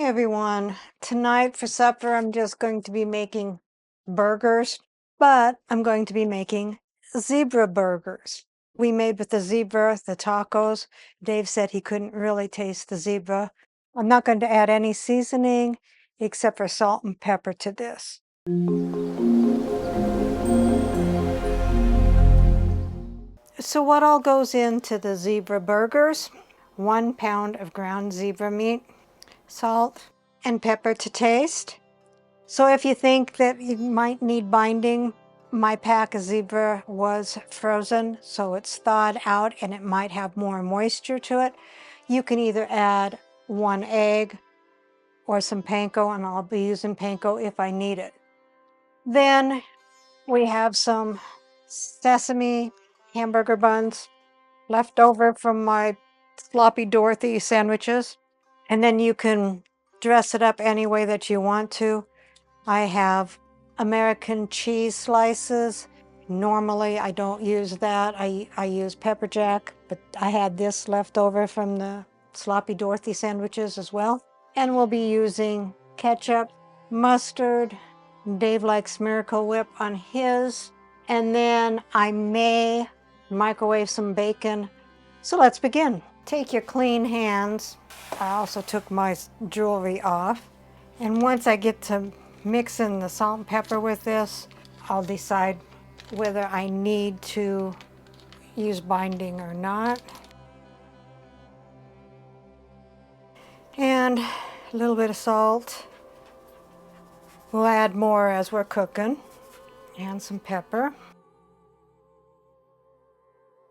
everyone. Tonight for supper, I'm just going to be making burgers, but I'm going to be making zebra burgers. We made with the zebra, the tacos. Dave said he couldn't really taste the zebra. I'm not going to add any seasoning except for salt and pepper to this. So what all goes into the zebra burgers? 1 pound of ground zebra meat, salt and pepper to taste. So if you think that you might need binding, my pack of zebra was frozen, so it's thawed out and it might have more moisture to it. You can either add 1 egg or some panko, and I'll be using panko if I need it. Then we have some sesame hamburger buns left over from my sloppy Dorothy sandwiches. And then you can dress it up any way that you want to. I have American cheese slices. Normally I don't use that. I use pepper jack, but I had this left over from the sloppy Dorothy sandwiches as well. And we'll be using ketchup, mustard. Dave likes Miracle Whip on his. And then I may microwave some bacon. So let's begin. Take your clean hands. I also took my jewelry off. And once I get to mixing the salt and pepper with this, I'll decide whether I need to use binding or not. And a little bit of salt. We'll add more as we're cooking. And some pepper.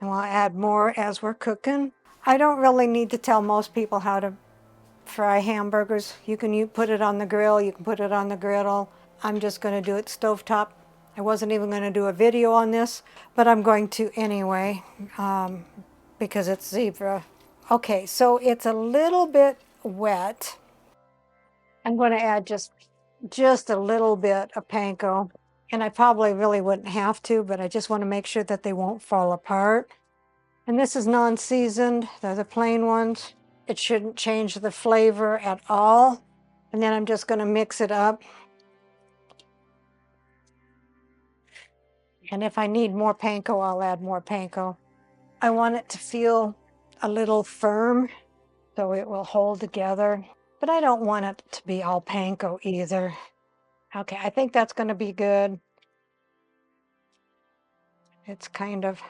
And we'll add more as we're cooking. I don't really need to tell most people how to fry hamburgers. You can put it on the grill, you can put it on the griddle. I'm just going to do it stovetop. I wasn't even going to do a video on this, but I'm going to anyway because it's zebra. Okay, so it's a little bit wet. I'm going to add just a little bit of panko, and I probably really wouldn't have to, but I just want to make sure that they won't fall apart. And this is non-seasoned. They're the plain ones. It shouldn't change the flavor at all. And then I'm just going to mix it up. And if I need more panko, I'll add more panko. I want it to feel a little firm so it will hold together. But I don't want it to be all panko either. Okay, I think that's going to be good. It's kind of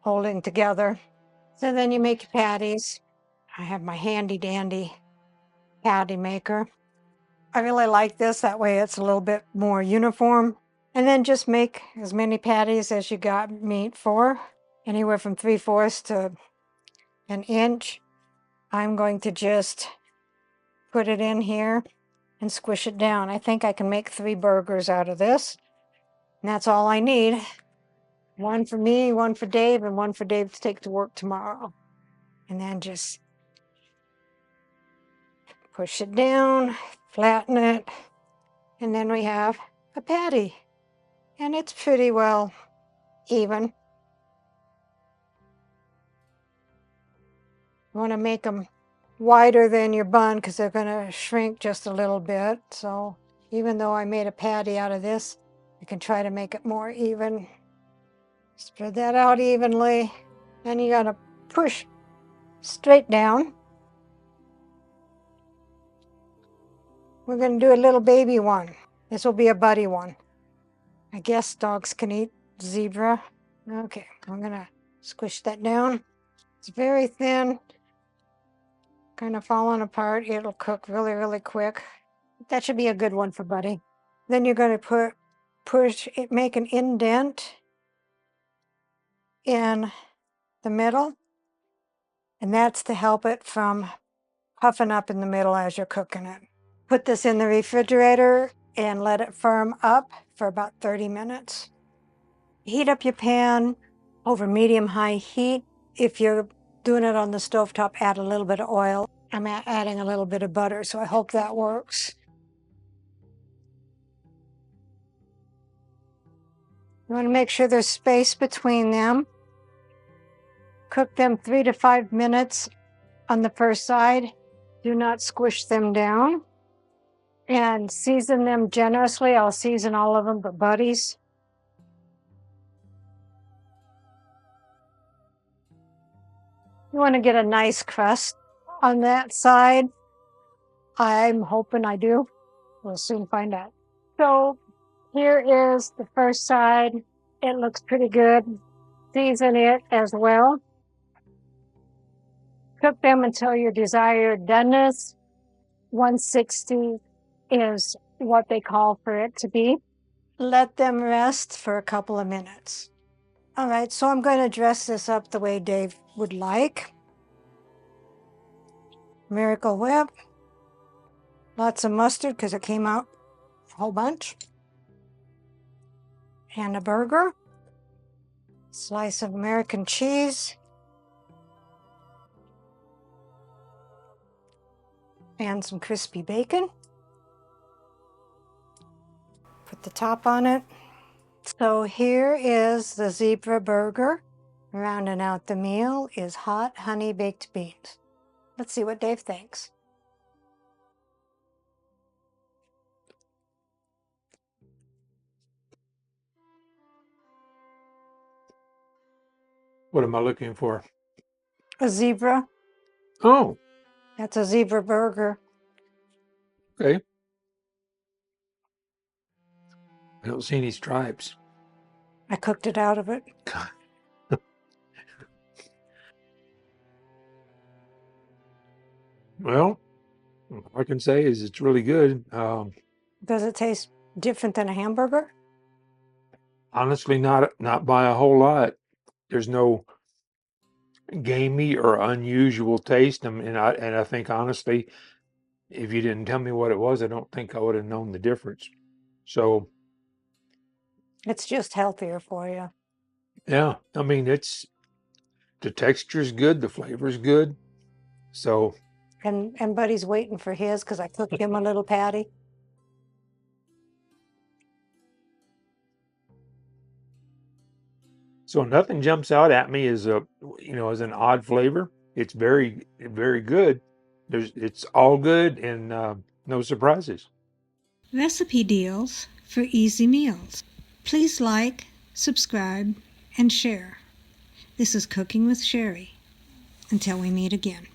holding together. So then you make your patties. I have my handy dandy patty maker. I really like this, that way it's a little bit more uniform. And then just make as many patties as you got meat for, anywhere from 3/4 to 1 inch. I'm going to just put it in here and squish it down. I think I can make 3 burgers out of this. And that's all I need. 1 for me, 1 for Dave, and 1 for Dave to take to work tomorrow. And then just push it down, flatten it, and then we have a patty. And it's pretty well even. You want to make them wider than your bun because they're going to shrink just a little bit. So even though I made a patty out of this, you can try to make it more even. Spread that out evenly. Then you got to push straight down. We're going to do a little baby one. This will be a buddy one. I guess dogs can eat zebra. Okay, I'm going to squish that down. It's very thin, kind of falling apart. It'll cook really, really quick. That should be a good one for Buddy. Then you're going to make an indent in the middle, and that's to help it from puffing up in the middle as you're cooking it. Put this in the refrigerator and let it firm up for about 30 minutes. Heat up your pan over medium-high heat. If you're doing it on the stovetop, add a little bit of oil. I'm adding a little bit of butter, so I hope that works. You want to make sure there's space between them. Cook them 3 to 5 minutes on the first side Do not squish them down. And season them generously. I'll season all of them but Buddies. You want to get a nice crust on that side. I'm hoping I do. We'll soon find out. So here is the first side. It looks pretty good. Season it as well. Cook them until your desired doneness. 160 is what they call for it to be. Let them rest for a couple of minutes. All right, so I'm going to dress this up the way Dave would like. Miracle Whip. Lots of mustard because it came out a whole bunch. And a burger. Slice of American cheese. And some crispy bacon. Put the top on it. So here is the zebra burger. Rounding out the meal is hot honey baked beans. Let's see what Dave thinks. What am I looking for? A zebra. Oh, That's a zebra burger. okay. I don't see any stripes. I cooked it out of it. Well, all I can say is it's really good. Does it taste different than a hamburger? Honestly, not by a whole lot. There's no gamey or unusual taste. And I think honestly, if you didn't tell me what it was, I don't think I would have known the difference. So It's just healthier for you. yeah, I mean the texture's good, the flavor's good. So And Buddy's waiting for his because I cooked him a little patty. So nothing jumps out at me as as an odd flavor. It's very, very good. It's all good and no surprises. Recipe deals for easy meals. Please like, subscribe, and share. This is Cooking with Sherry. Until we meet again.